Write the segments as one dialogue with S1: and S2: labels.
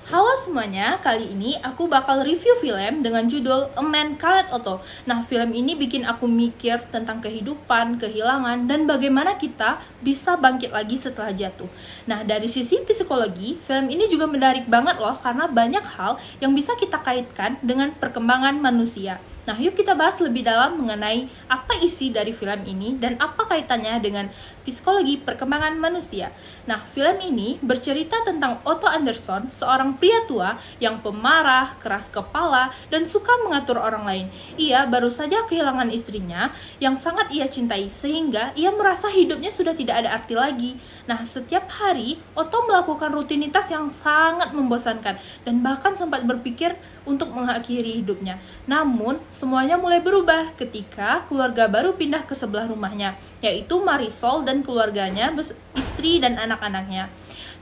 S1: Halo semuanya, kali ini aku bakal review film dengan judul A Man Called Otto. Nah, film ini bikin aku mikir tentang kehidupan, kehilangan, dan bagaimana kita bisa bangkit lagi setelah jatuh. Nah, dari sisi psikologi, film ini juga menarik banget loh, karena banyak hal yang bisa kita kaitkan dengan perkembangan manusia. Nah, yuk kita bahas lebih dalam mengenai apa isi dari film ini dan apa kaitannya dengan psikologi perkembangan manusia. Nah, film ini bercerita tentang Otto Anderson, seorang pria tua yang pemarah, keras kepala, dan suka mengatur orang lain. Ia baru saja kehilangan istrinya yang sangat ia cintai, sehingga ia merasa hidupnya sudah tidak ada arti lagi. Nah, setiap hari, Otto melakukan rutinitas yang sangat membosankan, dan bahkan sempat berpikir untuk mengakhiri hidupnya. Namun, semuanya mulai berubah ketika keluarga baru pindah ke sebelah rumahnya, yaitu Marisol dan keluarganya, istri dan anak-anaknya.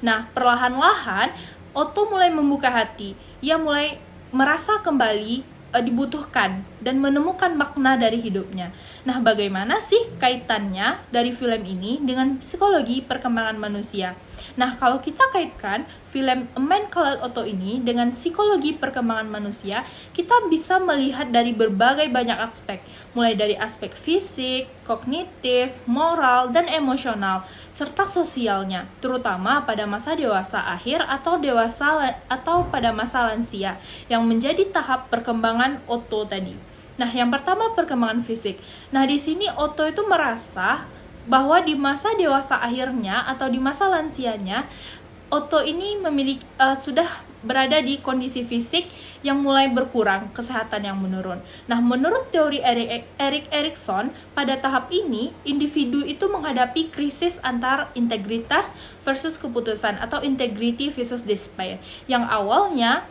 S1: Nah, perlahan-lahan Otto mulai membuka hati. Ia mulai merasa kembali dibutuhkan dan menemukan makna dari hidupnya. Nah, bagaimana sih kaitannya dari film ini dengan psikologi perkembangan manusia? Nah, kalau kita kaitkan film A Man Called Otto ini dengan psikologi perkembangan manusia, kita bisa melihat dari berbagai banyak aspek, mulai dari aspek fisik, kognitif, moral, dan emosional, serta sosialnya, terutama pada masa dewasa akhir atau pada masa lansia, yang menjadi tahap perkembangan Otto tadi. Nah, yang pertama perkembangan fisik. Nah, di sini Otto itu merasa bahwa di masa dewasa akhirnya atau di masa lansianya, Otto ini sudah berada di kondisi fisik yang mulai berkurang, kesehatan yang menurun. Nah, menurut teori Erik Erikson, pada tahap ini, individu itu menghadapi krisis antar integritas versus keputusan atau integrity versus despair. Yang awalnya,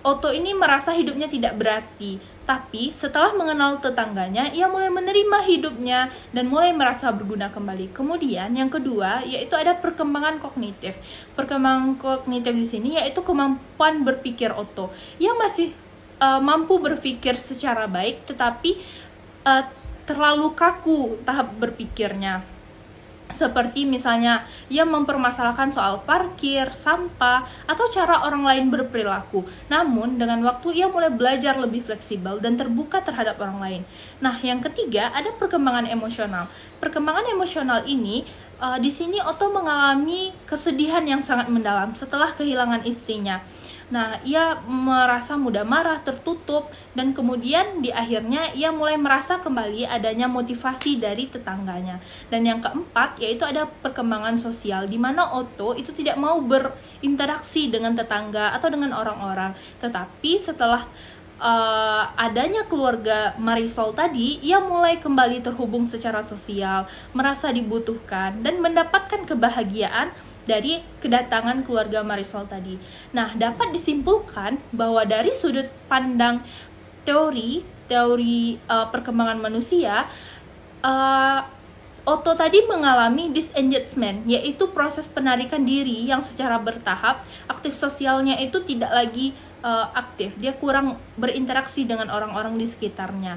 S1: Otto ini merasa hidupnya tidak berarti, tapi setelah mengenal tetangganya, ia mulai menerima hidupnya dan mulai merasa berguna kembali. Kemudian yang kedua, yaitu ada perkembangan kognitif. Perkembangan kognitif di sini yaitu kemampuan berpikir Otto. Ia masih mampu berpikir secara baik, tetapi terlalu kaku tahap berpikirnya. Seperti misalnya, ia mempermasalahkan soal parkir, sampah, atau cara orang lain berperilaku. Namun, dengan waktu ia mulai belajar lebih fleksibel dan terbuka terhadap orang lain. Nah, yang ketiga, ada perkembangan emosional. Perkembangan emosional ini, di sini Otto mengalami kesedihan yang sangat mendalam setelah kehilangan istrinya. Nah, ia merasa mudah marah, tertutup, dan kemudian di akhirnya ia mulai merasa kembali adanya motivasi dari tetangganya. Dan yang keempat, yaitu ada perkembangan sosial, di mana Otto itu tidak mau berinteraksi dengan tetangga atau dengan orang-orang. Tetapi setelah adanya keluarga Marisol tadi, ia mulai kembali terhubung secara sosial, merasa dibutuhkan, dan mendapatkan kebahagiaan dari kedatangan keluarga Marisol tadi. Nah, dapat disimpulkan bahwa dari sudut pandang teori perkembangan manusia, Otto tadi mengalami disengagement, yaitu proses penarikan diri yang secara bertahap. Aktif sosialnya itu tidak lagi aktif, dia kurang berinteraksi dengan orang-orang di sekitarnya.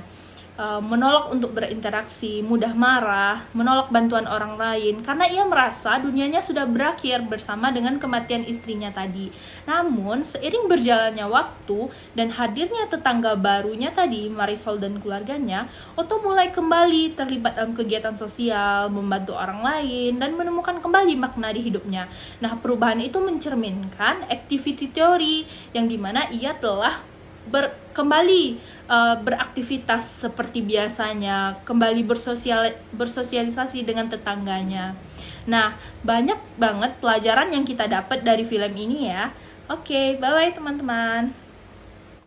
S1: Menolak untuk berinteraksi, mudah marah, menolak bantuan orang lain karena ia merasa dunianya sudah berakhir bersama dengan kematian istrinya tadi. Namun, seiring berjalannya waktu dan hadirnya tetangga barunya tadi, Marisol dan keluarganya, Otto mulai kembali terlibat dalam kegiatan sosial, membantu orang lain, dan menemukan kembali makna di hidupnya. Nah, perubahan itu mencerminkan activity theory yang dimana ia telah kembali beraktivitas seperti biasanya, kembali bersosialisasi dengan tetangganya. Nah, banyak banget pelajaran yang kita dapat dari film ini ya. Oke, bye-bye teman-teman.